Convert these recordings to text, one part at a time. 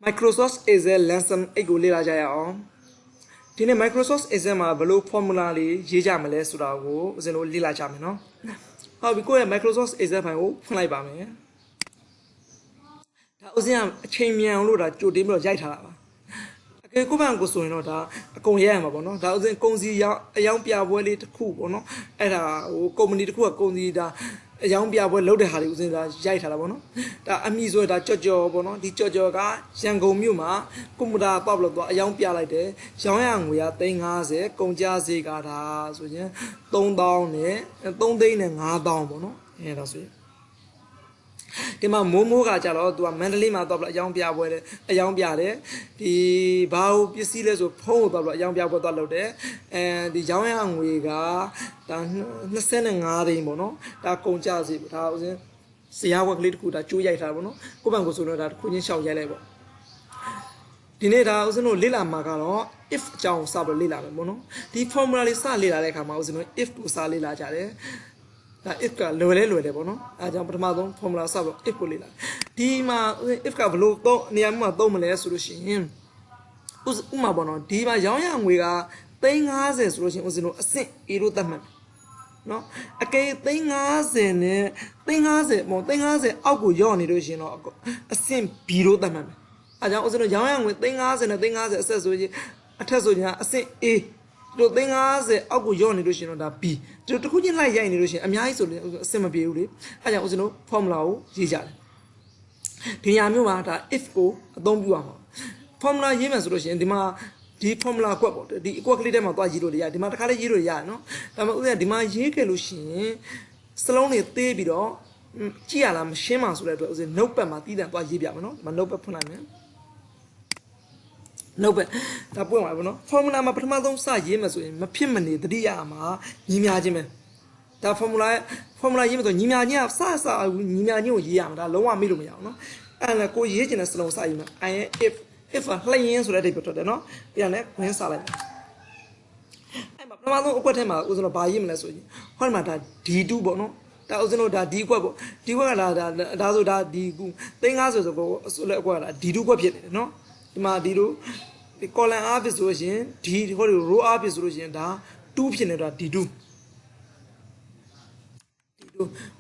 Microsoft is a lesson equally large. Tine Microsoft is a blue formula 𝐒𝐸𝐫 surago zeno lila jamino. How we call Microsoft is a fly by me. That was a chain me and load to demo jaita. Okay, go back so no that a 𝐒𝐸𝐫, that was a 𝐒𝐫𝐬𝐫 a young pia boy to cool, no, at a community cool 𝐒𝐶𝐫. A young pia boy loaded Harry was in the jaita. That amizo that Jojo bono, the Jojoga, 𝐒𝐤𝐫𝐞𝐫, Kumuda Pablo, a young pia like the 𝐒𝐤𝐫𝐞𝐬𝐡𝐨𝐭, 𝐒𝐤𝐫𝐶, so yeah, don't down there, and don't day and down bono. Yeah, that's it. Tima Momoga Jalo to a mentally mouth of a young pia boy, a young pia there, the bow pieces of pole of a young pia boy there, and the young wiga, the sending mono, that 𝐒𝐤𝐫𝐞𝐽 1000. See how a little good at Julia Tabono, Kubango Suno that couldn't show yellow. Dineta was no Lila Magalo, if John Sabo Lila Mono, the formula is Salila like a mouse, if to Salila Jare, that if Lorello de Bono, I jump Madon, formula Sabo, if Lila. Dima, if Cablo, near Madomale solution. Was Umabono, Dima Young, we are paying us as solution was no a sing, Irutaman. No, okay, thing as more thing as a 𝐒𝐜𝐫𝐞𝐫 a same piro the man. I don't know young with thing as and a thing as a says with a tesonia, a say A. To thing as a 𝐒𝐜𝐫𝐞𝐫 that B. To couldn't like any illusion, I mean, I saw semi beauty. I don't know formula 𝐒𝐸𝐫𝐫. Tiamua if go, don't be one. Formula human solution, the formula the equally them of Giro, the Matacala Giro Yano, the Majicalushi, Salone Tebido, Chialam, Shemas, was a nope Matida by Gibiano, Manopa Puname. Nope, Tapuano, Formula Mapamadon Sajimas, Mapimani, the Diama, Nimajime. That formula Yimito, Nimania, Sasa, Nimanu Yam, the Loa Milumiano, and a 𝐒𝐸𝐫𝐶 slow side. I if a play so that they put it, no, yeah, when salad. I'm a Pramado Opatema was on a buy him less with you. What matter? D2 bono? That was no that D-Quabo. D1 Dazo da D-Goo. Thing as ago, so like what a D2 copy, no? Ma D2, the collar office version, D, what you row office version, da, 2 pineta D2.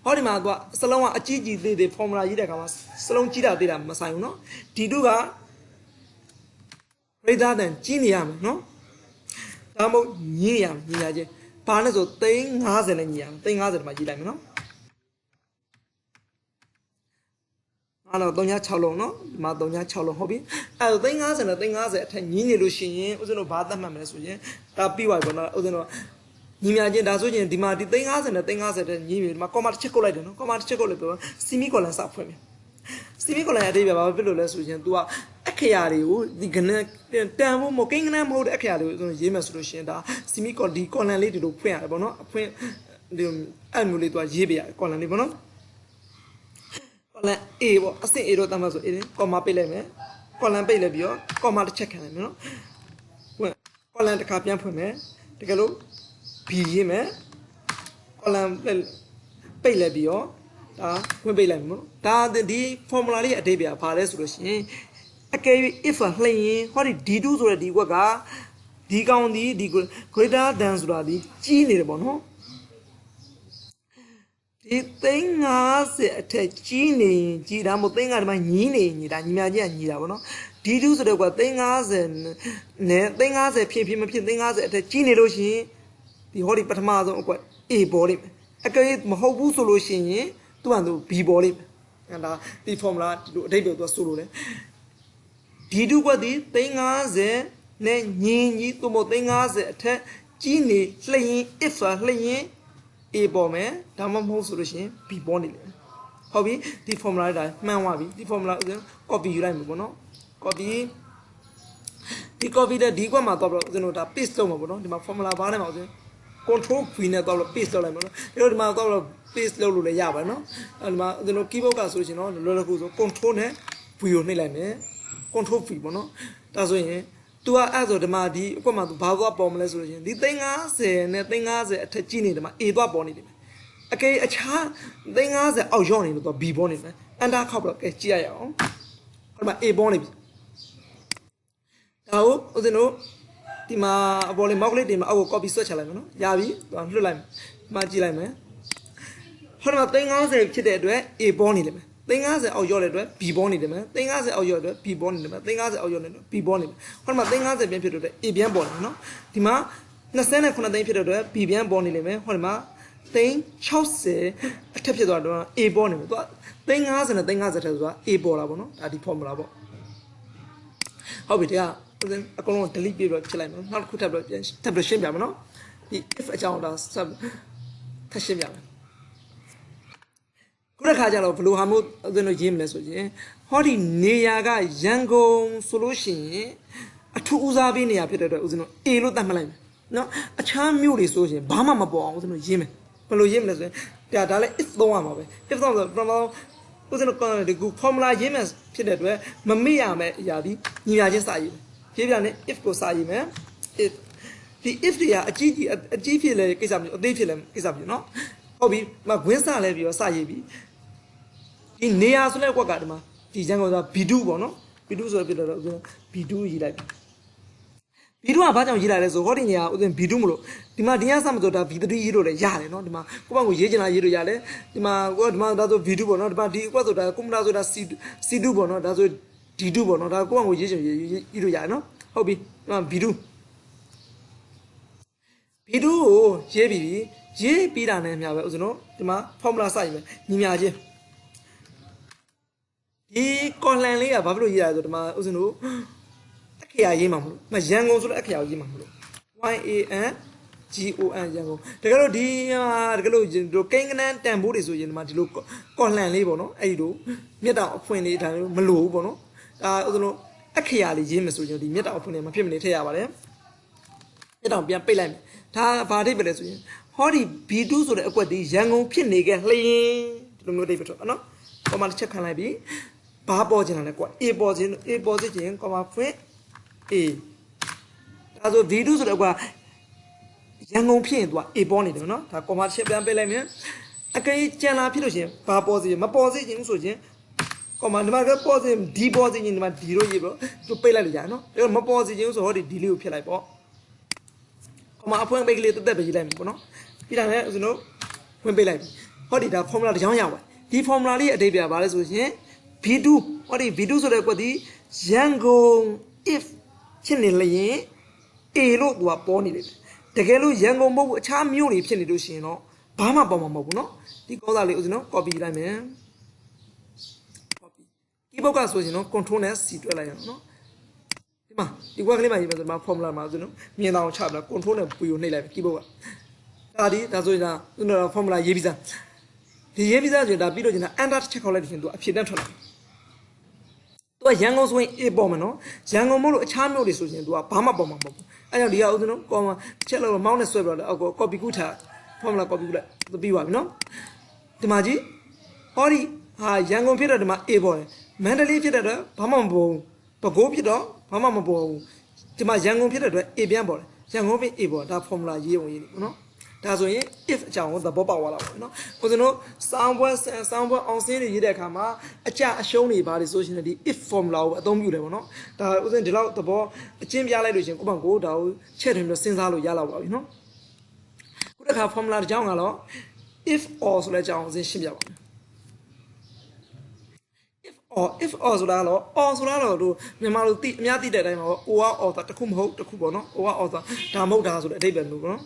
Horima, Salon a GG, the formula Yidakamas, Salon Chida did a Masano, D2 rather than Geniam, no? Tamo Niam, Niaje. Partners of thing has an Yam, thing has my Gilam, no? I know Doña Chalo, no? Madonia Chalo hobby. I think as and a thing has a 10 year Lucian, was no bad mammas, Tapi Wagona, Nimajan Dazujan, demanded thing has and a thing has a year, Macoma chocolate, no? Come out chocolate, Simicola sub for me. Simicola had a village with Dua. 𝐒𝐸𝐫𝐸, the Gannett, Tammo, Mocking and Mode 𝐒𝐸𝐸𝐫, James Lucian, Simico, the colony to Queen, Bono, the annually to a GBA, colony Bono. Colon A, I say Erotamazo, comma Peleme, Colon Pelebio, comma check him, no? Colon the Capian for me, the Gallo, P.M. Colon Pelebio, Webelemo, the formula at Debia, Paris Lucian. Okay, if a plane, what it did do already, Waga, the county, the greater than Zuradi, Genie Bono. The thing as a genie, Gidamo thing at my Nini, Nidanimaja, Nidavono. Did you the what thing as and thing as a PP thing as a genie Lucy, the Holy Patamazo, what a body. Okay, Mahobu solution, to undo B body, and the formula to radio was solo. Did you what the thing as a Nini to more thing as a genie slaying if a slaying a bomb, Tamam solution, be born. Hobby, the formula that Manwabi, the formula copy you like Mono, copy the copy the Digama the pistol mono, the formula Barnum, control queen at all pistol, the amount of pistol Yavano, and the Kiboka solution, the Lolo control, Puyonilane. Control people, no? That's why to us the Madi, come out to Bava bombless solution. The thing as a thing as a Tachini, the Edwa Bonnie. Okay, a child, thing as a 𝐒𝐸𝐫𝐸 to be born, and that couple of GIO. But a bonnie. 다오 우선은 디마 볼리 먹을래 디마 아고 커피 쏘쳐라면 너 야비 또 흘러라면 맞지라면 하나 땡아세ဖြစ်တဲ့အတွက် A ပေါ်နေတယ်မယ်350အောက်ရောက်တဲ့အတွက် B ပေါ်နေတယ်မယ်350အောက်ရောက်တဲ့အတွက် B ပေါ်နေတယ်မယ်350အောက်ရောက်တဲ့အတွက် B ပေါ်နေတယ်ဟောဒီမှာ350ပြန်ဖြစ်တဲ့အတွက် A ပြန်ပေါ်နေနော်ဒီမှာ29သိန်းဖြစ်တဲ့အတွက် B ပြန်ပေါ်နေလိမ့်မယ်ဟောဒီမှာ360အထက်ဖြစ်သွားတော့ A ပေါ်နေမယ်သူက350နဲ့350ထက်ဆိုတာ A ပေါ်လာပေါ့နော်ဒါဒီ formula ပေါ့ဟုတ်ပြီတရားအကုန်လုံး delete ပြပြီးတော့ဖြစ်လိုက်မယ်နောက်တစ်ခုထပ်ပြီးရှင်းပြမယ်နော်ဒီ if အကြောင်းဒါထပ်ရှင်းပြမယ်ခုတစ်ခါကျတော့ဘလို့ဟာမို့ဦးဇင်းတို့ရေးမလဲဆိုရင်ဟောဒီနေရာကရန်ကုန်ဆိုလို့ရှိရင်အထူးဦးစားပေးနေရာဖြစ်တဲ့အတွက်ဦးဇင်းတို့ A လို့သတ်မှတ်လိုက်မယ်နော်အခြားမြို့တွေဆိုရင်ဘာမှမပေါ်အောင်ဦးဇင်းတို့ရေးမယ်ဘယ်လိုရေးမလဲဆိုရင်ဒါလည်း if သုံးရမှာပဲ if သုံးဆို from ဦးဇင်းတို့ဒီခု formula ရေးမယ်ဖြစ်တဲ့အတွက်မမေ့ရမယ်အရာဒီညီညာချင်းစာရေးမယ်ရေးပြနဲ့ if ကိုစာရေးမယ် if ဒီ if တွေကအကြီးဖြစ်လဲကိစ္စမျိုးအသေးဖြစ်လဲကိစ္စမျိုးနော်ဟုတ်ပြီမဝင်းစာလဲပြီးတော့စာရေးပြီးဒီနေရာဆိုတဲ့ကွက်ကဒီမှာဒီရန်ကုန်ဆိုတာ B2 ပေါ့နော် B2 ဆိုတော့ပြတော့ဦးဇင်း B2 ရေးလိုက်B2 ကဘာကြောင့်ရေးလိုက်လဲဆိုဟောဒီနေရာဦးဇင်း B2 မလို့ဒီမှာဒီကစမဆိုဒါ B3 ရေးလို့လည်းရတယ်နော်ဒီမှာကိုယ့်ဘက်ကိုရေးချင်တာရေးလို့ရတယ်ဒီမှာကိုဒီမှာဒါဆို B2 ပေါ့နော်ဒီမှာဒီကွက်ဆိုတာကွန်ပျူတာဆိုတာ C2 ပေါ့နော်ဒါဆို D2 ပေါ့နော်ဒါကိုယ့်ဘက်ကိုရေးချင်ရေးလို့ရတယ်နော်ဟုတ်ပြီဒီမှာ B2 ကိုရေးပြီးတာနဲ့အများပဲဦးဇင်းတို့ဒီမှာ formula စရည်မယ်ညီမြချင်းဒီ column လေးကဘာဖြစ်လို့ရေးရလဲဆိုဒီမှာဦးဇင်းတို့အခရာရေးမှာမလို့မရန်ကုန်ဆိုတဲ့အခရာရေးမှာမလို့ 𝐸𝐴𝑁𝐺𝐸 ရန်ကုန်တကယ်လို့ဒီတို့ကိန်းကနန်းတန်ဖိုးတွေဆိုရင်ဒီမှာဒီလို column လေးပေါ့နော်အဲ့ဒီလိုမြတ်တောင်အဖွင့်လေးဒါမျိုးမလို့ဘူးပေါ့နော်ဒါဦးဇင်းတို့အခရာလေးရေးမယ်ဆိုရင်ဒီမြတ်တောင်အဖွင့်လေးမဖြစ်မနေထည့်ရပါတယ်မြတ်တောင်ပြန်ပိတ်လိုက်မယ်ဒါဘာအိဗယ်ပဲလဲဆိုရင်ဟောဒီ B2 ဆိုတဲ့အကွက်ဒီရန်ကုန်ဖြစ်နေခဲ့လျင်ဒီလိုမျိုးအိဗယ်ထွက်နော်ကော်မာတစ်ချက်ခံလိုက်ပြီးဘာပေါ်ချင်တာလဲကွာ A ပေါ်ချင်ကော်မာဖွင့် A ဒါဆို V2 ဆိုတဲ့အကွာရန်ကုန်ဖြစ်ရင်သူက A ပေါ်နေတယ်နော်ဒါကော်မာတစ်ချက်ပြန်ပေးလိုက်မယ်အကယ်ကြံလာဖြစ်လို့ရှိရင်ဘာပေါ်စေမပေါ်စေချင်ဘူးဆိုရင်ကော်မာဒီမှာကပေါ်စေ D ပေါ်စေချင်ဒီမှာ D လို့ရေးပြီးတော့သူပိတ်လိုက်လို့ရတယ်နော်ဒါမပေါ်စေချင်ဘူးဆိုဟောဒီ D လေးကိုဖြစ်လိုက်ပေါ့ကော်မာအဖွင့်ပိတ်ကလေးတက်တက်ပဲရေးလိုက်မယ်ပေါ့နော်ပြီးတာနဲ့ဦးဇင်းတို့ဖွင့်ပိတ်လိုက်ပြီဟောဒီဒါ formula တစ်ချောင်းရပါတယ်ဒီ formula လေးအဓိပ္ပာယ်ဘာလဲဆိုရင် V2 ဟောဒီ V2 ဆိုတဲ့ကွက်ဒီရန်ကုန် if ဖြစ်နေလျင် A လို့သူကပေါ်နေတယ်တကယ်လို့ရန်ကုန်မဟုတ်ဘူးအခြားမြို့တွေဖြစ်နေလို့ရှိရင်တော့ဘာမှပေါ်မှာမဟုတ်ဘူးเนาะဒီကောင်းစားလေးဦးဇင်းတို့ copy လိုက်မယ် copy keyboard ကဆိုရင်တော့ control နဲ့ C တွဲလိုက်ရအောင်เนาะဒီမှာဒီကွက်ကလေးမှာရေးမယ်ဆိုတော့ formula မှာဦးဇင်းတို့မြင်အောင်ချပြ control နဲ့ P ကိုနှိပ်လိုက်မယ် keyboard ကဒါဆိုရင်ဒါဦးဇင်းတို့ formula ရေးပြီးသားဒီရေးပြီးသားဆိုရင်ဒါပြီးတော့ကျန်တာ enter တစ်ချက်ခေါက်လိုက်လို့ရှင်သူအဖြေတန်းထွက်လာသူကရန်ကုန်ဆိုရင် A ပေါ်မယ်နော်ရန်ကုန်မဟုတ်လို့အခြားမြို့တွေဆိုရင်သူကဘာမှပေါ်မှာမဟုတ်ဘူးအဲကြောင့်ဒီကဦးဇင်းတို့ကော်မတစ်ချက်လောက်မောင်းနဲ့ဆွဲပြတော့အောက်ကို copy ကူးထား formula copy ကူးလိုက်ပြီးပါပြီနော်ဒီမှာကြည့်ဟောဒီဟာရန်ကုန်ဖြစ်တော့ဒီမှာ A ပေါ်တယ်မန္တလေးဖြစ်တဲ့အတွက်ဘာမှမပေါ်ဘူးပဲခူးဖြစ်တော့ဘာမှမပေါ်ဘူးဒီမှာရန်ကုန်ဖြစ်တဲ့အတွက် A ပြန်ပေါ်တယ်ရန်ကုန်ဖြစ် A ပေါ်ဒါ formula ရေးအောင်ရေးနေပေါ့နော်ဒါဆိုရင် if အကြောင်းကိုသဘောပေါက်သွားတာပေါ့နော်ဦးဇင်းတို့စောင်းပွဲအောင်စင်းတွေရေးတဲ့အခါမှာအကြအရှုံးတွေပါတယ်ဆိုရှင်ဒီ if formula ကိုအသုံးပြုတယ်ပေါ့နော်ဒါဦးဇင်းဒီလောက်သဘောအချင်းပြလိုက်လို့ရှင်ကိုယ့်ဘက်ကိုဒါကိုချက်ထွင်ပြီးစဉ်းစားလို့ရလောက်ပါပြီနော်ခုတစ်ခါ formula တစ်ကြောင်းကတော့ if or ဆိုတဲ့အကြောင်းဦးဇင်းရှင်းပြပါမယ် if or ဆိုတာတော့ or ဆိုတာတော့တို့မြန်မာလိုအများသိတဲ့အတိုင်းမှာ or က or တခုမဟုတ်တခုပေါ့နော် or က or ဒါမဟုတ်တာဆိုတဲ့အဓိပ္ပာယ်မျိုးပေါ့နော်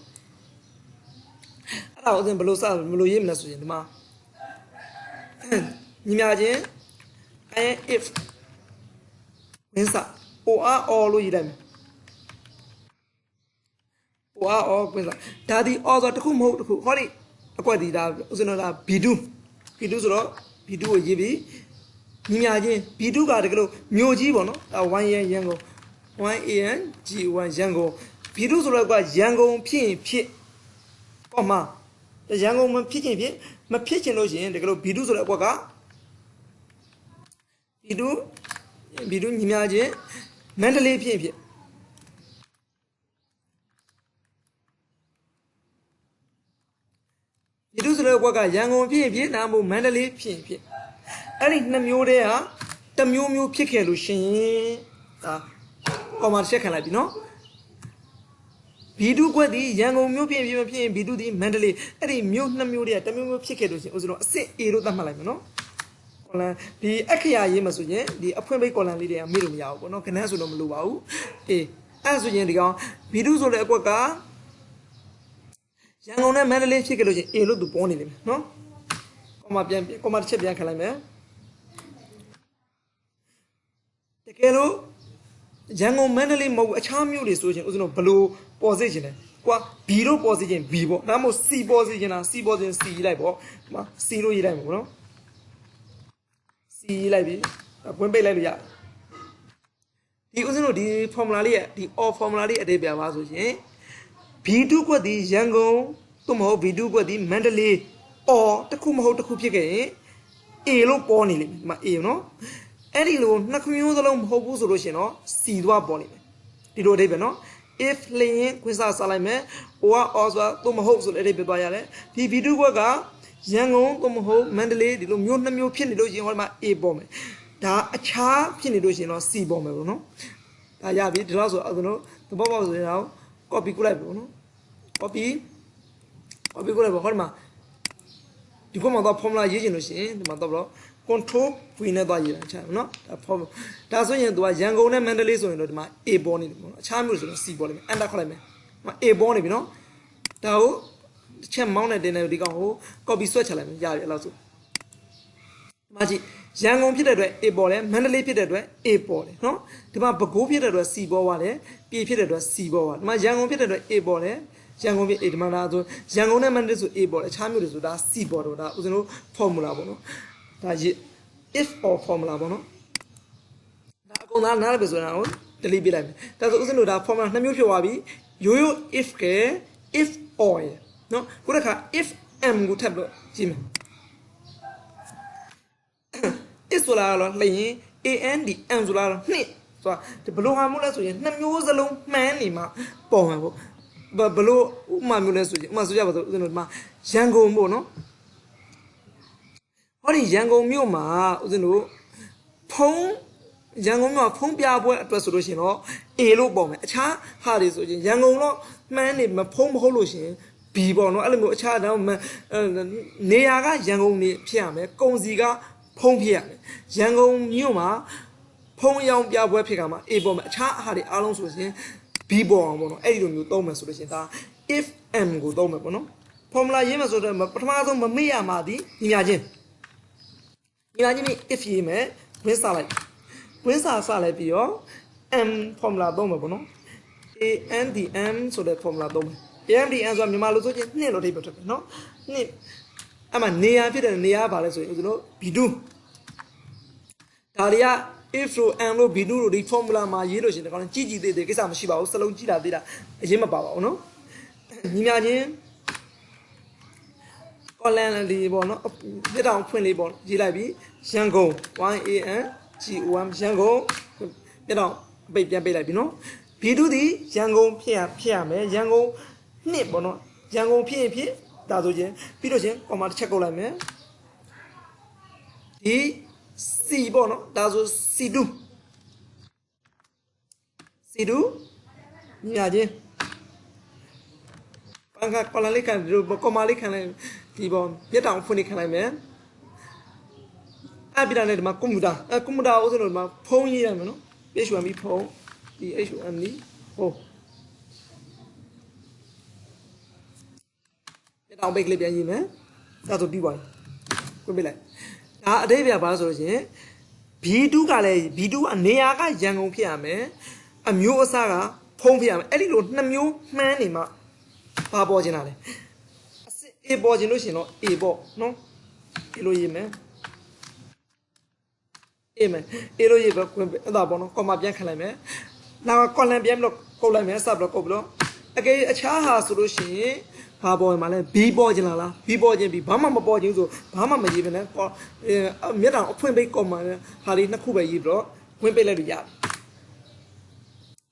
အဲ့ဒါဦးဇင်းဘယ်လိုစဘယ်လိုရေးမလဲဆိုရင်ဒီမှာညီမချင်း if ဝင်းစ or လို့ရေးလိုက်မယ် or ဝင်းစဒါဒီ or ဆိုတခုမဟုတ်တခုဟောဒီအကွက်ဒီဒါဦးဇင်းတို့ဒါ B2 ဆိုတော့ B2 ကိုရေးပြီးညီမချင်း B2 ကတကယ်လို့မြို့ကြီးပေါ့နော်ဒါ 1 ရန်ကုန် 1 ရန်ကုန် B2 ဆိုတော့ကရန်ကုန်ဖြစ်ရင်ဖြစ်ကောမရန်ကုန်မဖြစ်ချင်ဖြစ်မဖြစ်ချင်လို့ရှိရင်တကယ်လို့ B2 ဆိုတဲ့အကွက်က B2 ညီမချင်းမန္တလေးဖြစ်ဖြစ်B2 ဆိုတဲ့အကွက်ကရန်ကုန်ဖြစ်ဖြစ်ဒါမှမဟုတ်မန္တလေးဖြစ်ဖြစ်အဲ့ဒီနှစ်မျိုးတည်းဟာတစ်မျိုးမျိုးဖြစ်ခဲ့လို့ရှိရင်ဒါ ကော်မာချက်ခံလိုက်ပြီနော်ဘီဒုကွက်ဒီရန်ကုန်မြို့ဖြစ်ရင်ဘီဒုဒီမန္တလေးအဲ့ဒီမြို့နှစ်မြို့တည်းကတစ်မျိုးဖြစ်ခဲ့လို့ရှင်ဦးဇင်းတို့အစစ် A လို့သတ်မှတ်လိုက်မယ်နော်ကော်လန်ဒီအခရာရေးမှာဆိုရင်ဒီအဖွင့်ပိတ်ကော်လန်လေးတွေကမေ့လို့မရဘူးပေါ့နော်ခဏဆိုတော့မလိုပါဘူးအေးအဲ့ဆိုရင်ဒီကောင်ဘီဒုဆိုတဲ့အကွက်ကရန်ကုန်နဲ့မန္တလေးဖြစ်ခဲ့လို့ရှင် A လို့သူပေါ်နေလိမ့်မယ်နော်ကော်မာတစ်ချက်ပြန်ခံလိုက်မယ်တကယ်လို့ရန်ကုန်မန္တလေးမဟုတ်အခြားမြို့တွေဆိုရင်ဦးဇင်းတို့ဘလို့ပေါ်စေချင်တယ်ကွာ B လို့ပေါ်စေချင် B ပေါ့ဒါမှမဟုတ် C ပေါ်စေချင်တာ C ပေါ်စေချင် C ရေးလိုက်ပေါ့ဒီမှာ C လို့ရေးလိုက်မှာပေါ့နော် C ရေးလိုက်ပြီဝင်ပိတ်လိုက်လို့ရဒီဦးဇင်းတို့ဒီ formula လေးရဲ့ဒီ all formula လေးအသေးပြပါဆိုရင် B2 ကွက်ဒီရန်ကုန်သို့မဟုတ် B2 ကွက်ဒီမန္တလေး or တစ်ခုမဟုတ်တစ်ခုဖြစ်ခဲ့ရင် A လို့ပေါ်နေလိမ့်မယ်ဒီမှာ A နော်အဲ့ဒီလိုနှစ်ခုမျိုးစလုံးမဟုတ်ဘူးဆိုလို့ရှင်တော့ C သွားပေါ်နေမယ်ဒီလိုအဓိပ္ပာယ်နော် if လျင်ခွင့်စားလိုက်မယ် or also သို့မဟုတ်ဆိုလည်းအဓိပ္ပာယ်သွားရတယ်ဒီ B2 ကွက်ကရန်ကုန်သို့မဟုတ်မန္တလေးဒီလိုမျိုးနှစ်မျိုးဖြစ်နေလို့ရှင်ဟောဒီမှာ A ပေါ်မယ်ဒါအခြားဖြစ်နေလို့ရှင်တော့ C ပေါ်မယ်ပေါ့နော်ဒါရပြီဒီလောက်ဆိုကျွန်တော်သဘောပေါက်ဆိုရင်တော့ copy ကုလိုက်ပြီပေါ့နော် copy ကုလိုက်ပါဟောဒီမှာဒီကောင်မှာတော့ formula ရေးချင်လို့ရှင်ဒီမှာတော့ control v နဲ့သွားရေးတာချာနော်ဒါဆိုရင်သူကရန်ကုန်နဲ့မန္တလေးဆိုရင်တော့ဒီမှာ A ပေါ်နေတယ်ပေါ့နော်အခြားမျိုးဆိုရင် C ပေါ်နေမယ် enter ခေါက်လိုက်မယ်ဒီမှာ A ပေါ်နေပြီနော်ဒါကိုတစ်ချက်မောင်းနဲ့တင်နေဒီကောင်ကို copy ဆွဲချလိုက်မယ်ရပြီအဲ့လောက်ဆိုဒီမှာကြည့်ရန်ကုန်ဖြစ်တဲ့အတွက် A ပေါ်တယ်မန္တလေးဖြစ်တဲ့အတွက် A ပေါ်တယ်နော်ဒီမှာပဲခူးဖြစ်တဲ့အတွက် C ပေါ်သွားတယ်ပြည်ဖြစ်တဲ့အတွက် C ပေါ်သွားဒီမှာရန်ကုန်ဖြစ်တဲ့အတွက် A ပေါ်တယ်ရန်ကုန်ပြည် A ဒီမှာဒါဆိုရန်ကုန်နဲ့မန္တလေးဆို A ပေါ်တယ်အခြားမျိုးတွေဆိုဒါ C ပေါ်တော့ဒါဦးဇင်းတို့ formula ပေါ့နော်ဒါရေး if or formula ပေါ့နော်ဒါအကုန်သားနားလည်ပြီဆိုတာကို delete ပြလိုက်မယ်ဒါဆိုဦးဇင်းတို့ဒါ formula နှစ်မျိုးဖြစ်သွားပြီရိုးရိုး if က if or နော်ခုတစ်ခါ if m ကိုထပ်လို့ကြည့်မယ် if ဆိုတာကတော့လျင် and m ဆိုတာတော့နှစ်ဆိုတာဘယ်လိုဟာမျိုးလဲဆိုရင်နှစ်မျိုးစလုံးမှန်းနေမှာပေါ်မှာပေါ့ဘယ်လိုဥမာမျိုးလဲဆိုရင်ဥမာဆိုကြပါစို့ဦးဇင်းတို့ဒီမှာရန်ကုန်ပေါ့နော်ဟောဒီရန်ကုန်မြို့မှာဦးဇင်းတို့ဖုံးရန်ကုန်မြို့မှာဖုံးပြပွဲအတွက်ဆိုလို့ရှိရင်တော့ A လို့ပေါ်မယ်အခြားဟာတွေဆိုရင်ရန်ကုန်တော့မှန်းနေမဖုံးမဟုတ်လို့ရှိရင် B ပေါ့နော်အဲ့လိုမျိုးအခြားတော့နေရာကရန်ကုန်နေဖြစ်ရမယ်ကုန်စီကဖုံးဖြစ်ရမယ်ရန်ကုန်မြို့မှာဖုံးရောင်ပြပွဲဖြစ်ကမှာ A ပေါ်မယ်အခြားဟာတွေအားလုံးဆိုရင် B ပေါ်အောင်ပေါ့နော်အဲ့ဒီလိုမျိုးသုံးမယ်ဆိုလို့ရှိရင်ဒါ if m ကိုသုံးမယ်ပေါ့နော် formula ရေးမယ်ဆိုတော့ပထမဆုံးမမေ့ရမှာဒီညီမချင်းif ရေးမယ်ဝင်းစားလိုက်လိုက်ပြီးတော့ m formula သုံးမယ်ပေါ့နော် and m ဆိုတဲ့ formula သုံးမယ် and m ဆိုတာမြန်မာလိုဆိုချင်းနှစ်လို့အဓိပ္ပာယ်ထွက်တယ်နော်နှစ်အဲ့မှာနေရာဖြစ်တဲ့နေရာပါလဲဆိုရင်ဦးဇင်းတို့ b2 ဒါတွေက if လို့ m လို့ b2 လို့ဒီ formula မှာရေးလို့ရှိရင်ဒီကောင်ကြီးကြီးသေးကိစ္စမရှိပါဘူးစလုံးကြည့်တာသေးတာအရင်မပါပါဘူးနော်ညီမချင်းကော်လန်လေးပေါ့နော်ပြတောင်ဖွင့်လေးပေါ့ရေးလိုက်ပြီးရန်ကုန် YANGON ရန်ကုန်ပြတောင်ပိတ်ပြန်ပိတ်လိုက်ပြီနော် B2 ဒီရန်ကုန်ဖြစ်ရမယ်ရန်ကုန်နှစ်ပေါ့နော်ရန်ကုန်ဖြစ်ရင်ဖြစ်ဒါဆိုချင်းပြီးတော့ချင်းကော်မာတစ်ချက်ကုတ်လိုက်မယ်ဒီ C ပေါ့နော်ဒါဆို C2 ညာချင်းပန်းကကော်လန်လေးခံကော်မာလေးခံလိုက်ဒီပေါ်ပြတောင်ဖွင့်နေခံလိုက်မယ်အဲ့ပြတာနဲ့ဒီမှာကွန်ပျူတာကွန်ပျူတာဥစဉ်လို့ဒီမှာဖုန်းရေးရမယ်နော် HUM ဖုန်းဒီ HUM နီဟုတ်ပြတောင်ပိတ်ကလေးပြန်ရေးမယ်ဒါဆိုပြီးပါပြီကွန်ပျူတာဒါအတိတ်ပြပါဆိုလို့ရှင် B2 ကလည်း B2 ကနေရာကရန်ကုန်ဖြစ်ရမယ်အမျိုးအစားကဖုန်းဖြစ်ရမယ်အဲ့ဒီလိုနှစ်မျိုးမှန်းနေမှာဘာပေါ်ချင်တာလဲအစစ် A ပေါ်ချင်လို့ရှင်တော့ A ပေါ့နော်ဒီလိုရေးမယ် A လို့ရေးပဲအဲ့ဒါပေါ့နော်ကော်မာပြန်ခံလိုက်မယ်နောက်ကော်လန်ပြန်ပြီးတော့ကုတ်လိုက်မယ်စပ်ပြီးတော့ကုတ်ပြီးတော့အကယ်အခြားဟာဆိုလို့ရှိရင်ဘာပေါ်မှာလဲ B ပေါ်ချင်လား B ပေါ်ချင်ပြီဘာမှမပေါ်ချင်ဆိုဘာမှမရေးဘဲနဲ့မျက်တောင်အဖွင့်ပိတ်ကော်မာဟာလေးနှစ်ခုပဲရေးပြီးတော့ဝင်ပိတ်လိုက်လို့ရတယ်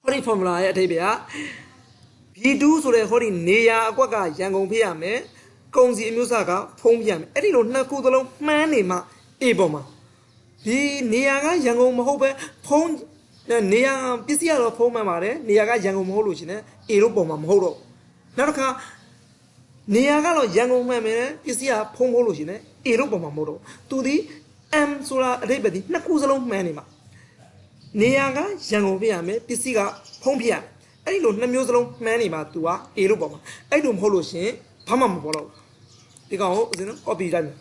ဟောဒီ formula ရဲ့အဓိပ္ပာယ်က B2 ဆိုတဲ့ဟောဒီနေရာအကွက်ကရန်ကုန်ဖြစ်ရမယ်ကုန်စီအမျိုးအစားကဖုံးပြရမယ်အဲ့ဒီလိုနှစ်ခုသလုံးမှန်းနေမှ A ပေါ်မှာဒီနေရာကရန်ကုန်မဟုတ်ပဲဖုံး နေရာပစ္စည်းကတော့ဖုံးမှန်ပါတယ်နေရာကရန်ကုန်မဟုတ်လို့ရှင်နဲ့ A လို့ပုံမှာမဟုတ်တော့နောက်တစ်ခါနေရာကတော့ရန်ကုန်မှန်မယ်ပစ္စည်းကဖုံးဖို့လို့ရှင်နဲ့ A လို့ပုံမှာမဟုတ်တော့သူဒီ M ဆိုတာအဓိပ္ပာယ်ဒီနှစ်ခုစလုံးမှန်နေမှာနေရာကရန်ကုန်ပြရမယ်ပစ္စည်းကဖုံးပြရအဲ့ဒီလိုနှစ်မျိုးစလုံးမှန်နေမှာ तू က A လို့ပုံမှာအဲ့လိုမဟုတ်လို့ရှင်ဘာမှမပေါ်တော့ဒီကောင်ကိုဦးဇင်းတို့ copy လိုက်မယ်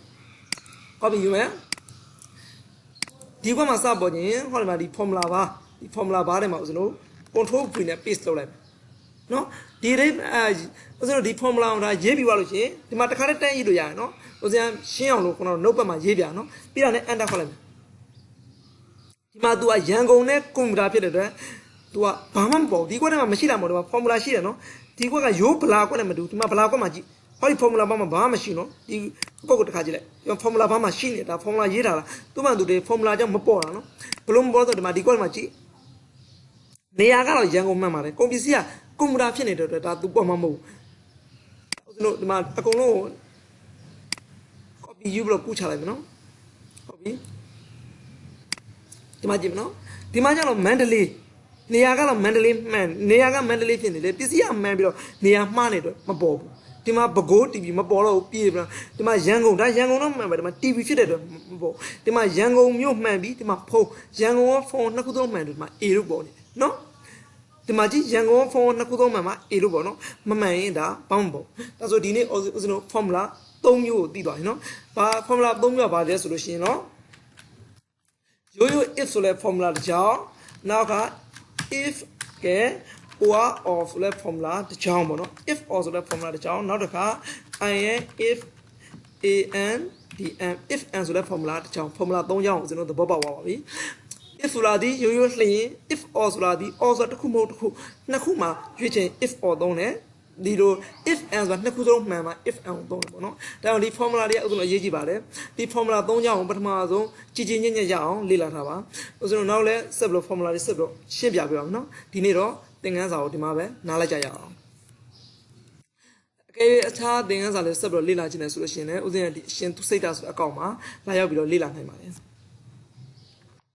copy ယူမယ်ဒီကွက်မှာစပေါ်ခြင်းဟောဒီမှာဒီ formula ဘာဒီ formula ဘာထဲမှာဦးဇင်းတို့ control V နဲ့ paste လုပ်လိုက်မယ်နော်ဒီဦးဇင်းတို့ဒီ formula ကိုဒါရေးပြီးသွားလို့ရှိရင်ဒီမှာတစ်ခါတည်းတန်းရေးလို့ရတယ်နော်ဦးဇင်းရှင်းအောင်လို့ခုနက notepad မှာရေးပြနော်ပြီးတော့လည်း enter ခေါက်လိုက်မယ်ဒီမှာ तू ကရန်ကုန်နဲ့ကွန်ပျူတာဖြစ်တဲ့အတွက် तू ကဘာမှမပေါ်ဒီကွက်ထဲမှာမရှိတာမဟုတ်ဒီမှာ formula ရှိတယ်နော်ဒီကွက်ကရိုးဗလာကွက်နဲ့မတူဒီမှာဗလာကွက်မှာကြည့်ဟောဒီ formula ဘာမှမရှိနော်ဒီပုတ်ကိုတစ်ခါကြည့်လိုက်ဒီ formula ဘာမှရှိနေတာ formula ရေးထားတာသူ့မှသူတွေ formula ကြောင့်မပေါ်တာနော်ဘလို့မပေါ်တော့ဒီမှာဒီကွက်မှာကြည့်နေရာကတော့ရန်ကုန်မှန်ပါတယ်ကွန်ပျူတာကွန်ပျူတာဖြစ်နေတဲ့အတွက်ဒါသူပေါ်မှာမဟုတ်ဘူးဦးဇင်းတို့ဒီမှာအကုန်လုံး copy ယူပြီးတော့ကူးချလိုက်မယ်နော် copy ဒီမှာကြည့်မနော်ဒီမှာကျတော့မန္တလေးနေရာကတော့မန္တလေးမှန်နေရာကမန္တလေးဖြစ်နေလေပစ္စည်းကမှန်ပြီးတော့နေရာမှားနေတော့မပေါ်ဘူးဒီမှာဘကိုး TV မပေါ်တော့ဘူးပြေးပြန်ဒီမှာရန်ကုန်ဒါရန်ကုန်တော့မှန်ပါဒီမှာ TV ဖြစ်တဲ့အတွက်မပေါ်ဒီမှာရန်ကုန်မြို့မှန်ပြီးဒီမှာဖုန်းရန်ကုန်ဖုန်းနှစ်ခုသုံးမှန်တယ်ဒီမှာ A လို့ပေါ်နေနော်ဒီမှာကြည့်ရန်ကုန်ဖုန်းနှစ်ခုသုံးမှန်မှာ A လို့ပေါ်နော်မမှန်ရင်ဒါဘာမှမပေါ်ဒါဆိုဒီနေ့ဦးဇင်းတို့ formula 3မျိုးကိုသိသွားပြီနော်ဘာ formula 3မျိုးပါလဲဆိုလို့ရှိရင်နော်ရိုးရိုး if ဆိုလဲ formula တစ်ကြောင်းနောက်က if ကဲor or ဆိုလဲ formula တစ်ကြောင်းပေါ့နော် if or ဆိုလဲ formula တစ်ကြောင်းနောက်တစ်ခါ I am if an dm if and ဆိုလဲ formula တစ်ကြောင်း formula 3ကြောင်းကိုကျွန်တော်သဘောပေါက်ပါပြီ if ဆိုတာဒီရိုးရိုးလျှင် if or ဆိုတာဒီ or ဆိုတာတစ်ခုမဟုတ်တစ်ခုနှစ်ခုမှာရွေးချယ် if or သုံးတယ်ဒီလို if and ဆိုတာနှစ်ခုစလုံးမှန်မှာ if and ကိုသုံးတယ်ပေါ့နော်ဒါကြောင့်ဒီ formula တွေအကုန်လုံးအရေးကြီးပါတယ်ဒီ formula 3ကြောင်းကိုပထမဆုံးကြည်ကြည်ညက်ညက်ရအောင်လေ့လာထားပါဦးဇင်းတို့နောက်လဲဆက်ပြီး formula တွေဆက်ပြီးရှင်းပြပေးပါမယ်နော်ဒီနေ့တော့သင်ခန်းစာကိုဒီမှာပဲနားလိုက်ကြရအောင်အကယ်၍အခြားသင်ခန်းစာတွေဆက်ပြီးလေ့လာခြင်းနဲ့ဆိုလို့ရှိရင်လည်းဦးဇင်းရဲ့ဒီအရှင်သူစိတ်ဓာတ်ဆိုတဲ့အကောင့်မှာလာရောက်ပြီးတော့လေ့လာနိုင်ပါတယ်